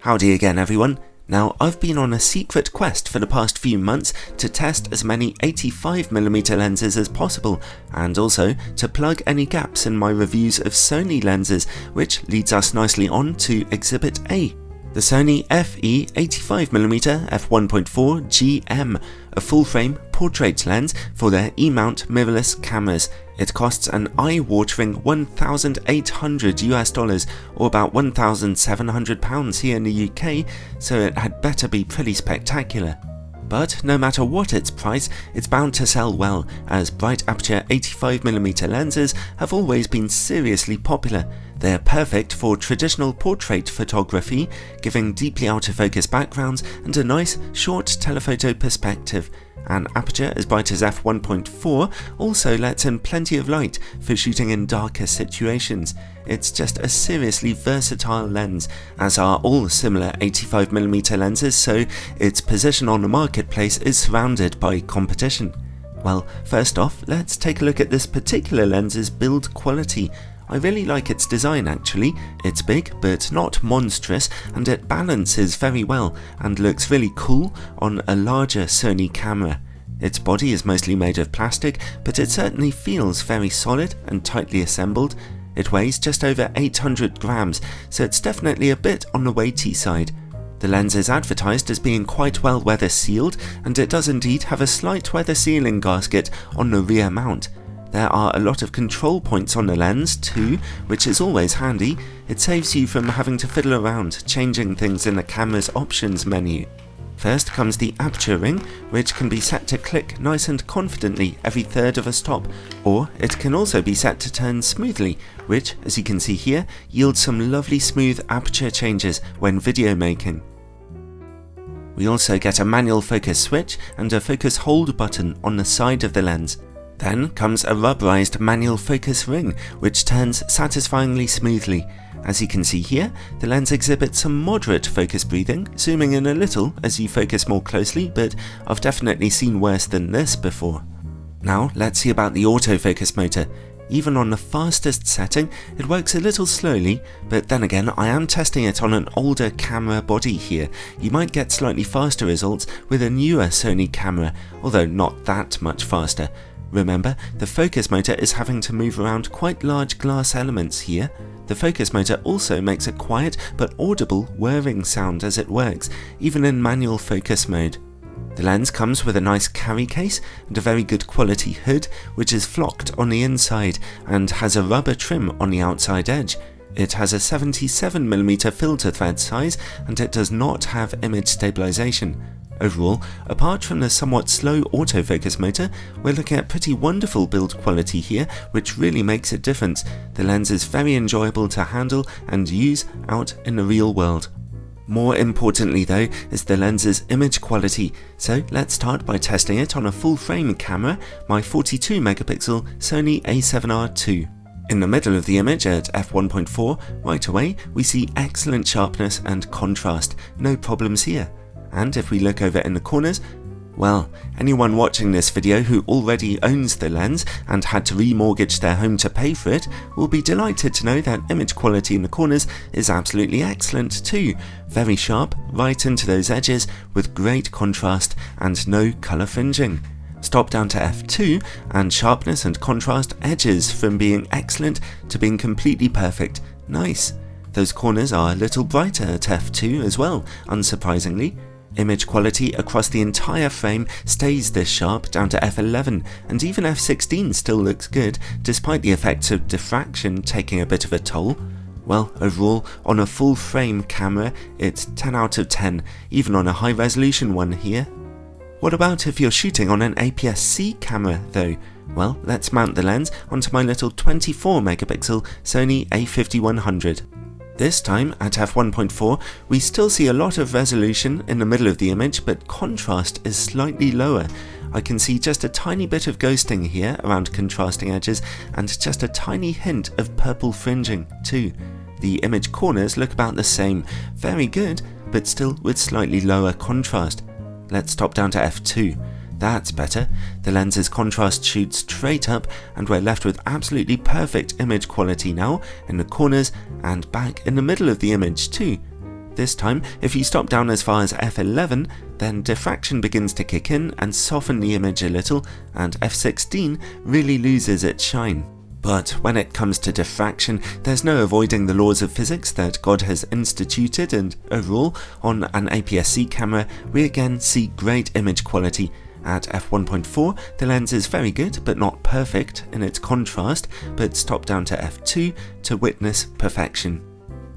Howdy again everyone. Now I've been on a secret quest for the past few months to test as many 85mm lenses as possible, and also to plug any gaps in my reviews of Sony lenses, which leads us nicely on to Exhibit A. The Sony FE 85mm f1.4 GM, a full-frame portrait lens for their E-mount mirrorless cameras. It costs an eye-watering $1,800 or about £1,700 here in the UK, so it had better be pretty spectacular. But no matter what its price, it's bound to sell well, as bright aperture 85mm lenses have always been seriously popular. They're perfect for traditional portrait photography, giving deeply out of focus backgrounds and a nice short telephoto perspective. An aperture as bright as f1.4 also lets in plenty of light for shooting in darker situations. It's just a seriously versatile lens, as are all similar 85mm lenses, so its position on the marketplace is surrounded by competition. Well, first off, let's take a look at this particular lens's build quality. I really like its design actually. It's big but not monstrous, and it balances very well and looks really cool on a larger Sony camera. Its body is mostly made of plastic, but it certainly feels very solid and tightly assembled. It weighs just over 800 grams, so it's definitely a bit on the weighty side. The lens is advertised as being quite well weather sealed, and it does indeed have a slight weather sealing gasket on the rear mount. There are a lot of control points on the lens too, which is always handy. It saves you from having to fiddle around changing things in the camera's options menu. First comes the aperture ring, which can be set to click nice and confidently every third of a stop, or it can also be set to turn smoothly, which, as you can see here, yields some lovely smooth aperture changes when video making. We also get a manual focus switch and a focus hold button on the side of the lens. Then comes a rubberized manual focus ring, which turns satisfyingly smoothly. As you can see here, the lens exhibits some moderate focus breathing, zooming in a little as you focus more closely, but I've definitely seen worse than this before. Now let's see about the autofocus motor. Even on the fastest setting, it works a little slowly, but then again I am testing it on an older camera body here. You might get slightly faster results with a newer Sony camera, although not that much faster. Remember, the focus motor is having to move around quite large glass elements here. The focus motor also makes a quiet but audible whirring sound as it works, even in manual focus mode. The lens comes with a nice carry case and a very good quality hood, which is flocked on the inside and has a rubber trim on the outside edge. It has a 77mm filter thread size, and it does not have image stabilization. Overall, apart from the somewhat slow autofocus motor, we're looking at pretty wonderful build quality here, which really makes a difference. The lens is very enjoyable to handle and use out in the real world. More importantly though is the lens's image quality, so let's start by testing it on a full frame camera, my 42MP Sony A7R II. In the middle of the image at f1.4, right away we see excellent sharpness and contrast, no problems here. And if we look over in the corners, well, anyone watching this video who already owns the lens and had to remortgage their home to pay for it will be delighted to know that image quality in the corners is absolutely excellent too. Very sharp right into those edges with great contrast and no colour fringing. Stop down to f2 and sharpness and contrast edges from being excellent to being completely perfect. Nice. Those corners are a little brighter at f2 as well, unsurprisingly. Image quality across the entire frame stays this sharp down to f11, and even f16 still looks good, despite the effects of diffraction taking a bit of a toll. Well, overall, on a full frame camera, it's 10 out of 10, even on a high resolution one here. What about if you're shooting on an APS-C camera though? Well, let's mount the lens onto my little 24MP Sony A5100. This time, at f1.4, we still see a lot of resolution in the middle of the image, but contrast is slightly lower. I can see just a tiny bit of ghosting here around contrasting edges, and just a tiny hint of purple fringing too. The image corners look about the same, very good, but still with slightly lower contrast. Let's top down to f2. That's better. The lens's contrast shoots straight up, and we're left with absolutely perfect image quality now in the corners and back in the middle of the image too. This time, if you stop down as far as f11, then diffraction begins to kick in and soften the image a little, and f16 really loses its shine. But when it comes to diffraction, there's no avoiding the laws of physics that God has instituted, and overall, on an APS-C camera, we again see great image quality. At f1.4, the lens is very good but not perfect in its contrast, but stop down to f2 to witness perfection.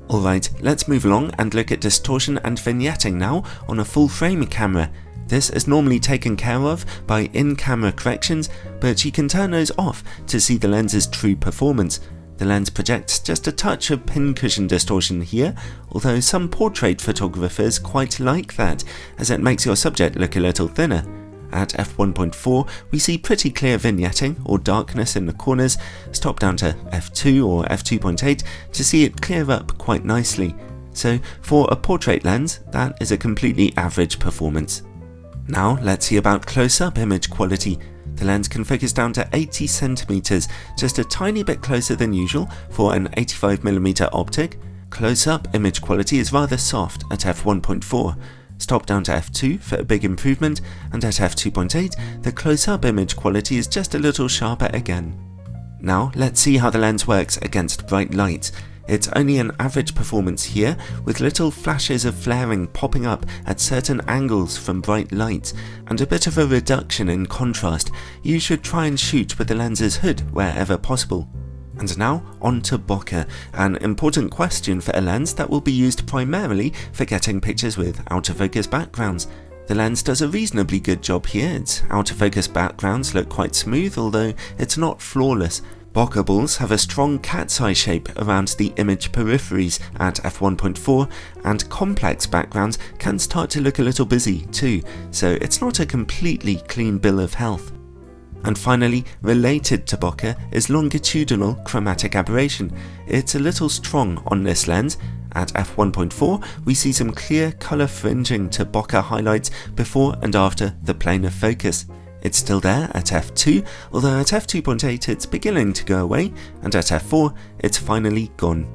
Alright, let's move along and look at distortion and vignetting now on a full frame camera. This is normally taken care of by in-camera corrections, but you can turn those off to see the lens's true performance. The lens projects just a touch of pincushion distortion here, although some portrait photographers quite like that, as it makes your subject look a little thinner. At f1.4, we see pretty clear vignetting or darkness in the corners. Stop down to f2 or f2.8 to see it clear up quite nicely. So for a portrait lens, that is a completely average performance. Now let's see about close-up image quality. The lens can focus down to 80 cm, just a tiny bit closer than usual for an 85mm optic. Close-up image quality is rather soft at f1.4. Stop down to f2 for a big improvement, and at f2.8 the close-up image quality is just a little sharper again. Now let's see how the lens works against bright light. It's only an average performance here, with little flashes of flaring popping up at certain angles from bright light, and a bit of a reduction in contrast. You should try and shoot with the lens's hood wherever possible. And now on to bokeh, an important question for a lens that will be used primarily for getting pictures with autofocus backgrounds. The lens does a reasonably good job here. Its autofocus backgrounds look quite smooth, although it's not flawless. Bokeh balls have a strong cat's eye shape around the image peripheries at f1.4, and complex backgrounds can start to look a little busy too, so it's not a completely clean bill of health. And finally, related to bokeh is longitudinal chromatic aberration. It's a little strong on this lens. At f1.4, we see some clear colour fringing to bokeh highlights before and after the plane of focus. It's still there at f2, although at f2.8 it's beginning to go away, and at f4 it's finally gone.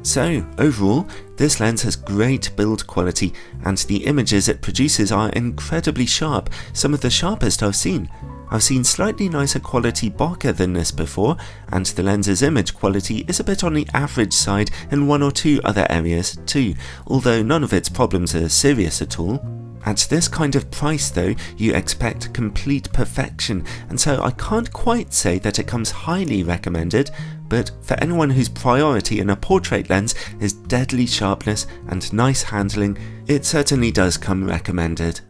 So overall, this lens has great build quality, and the images it produces are incredibly sharp, some of the sharpest I've seen. I've seen slightly nicer quality bokeh than this before, and the lens's image quality is a bit on the average side in one or two other areas too, although none of its problems are serious at all. At this kind of price though, you expect complete perfection, and so I can't quite say that it comes highly recommended, but for anyone whose priority in a portrait lens is deadly sharpness and nice handling, it certainly does come recommended.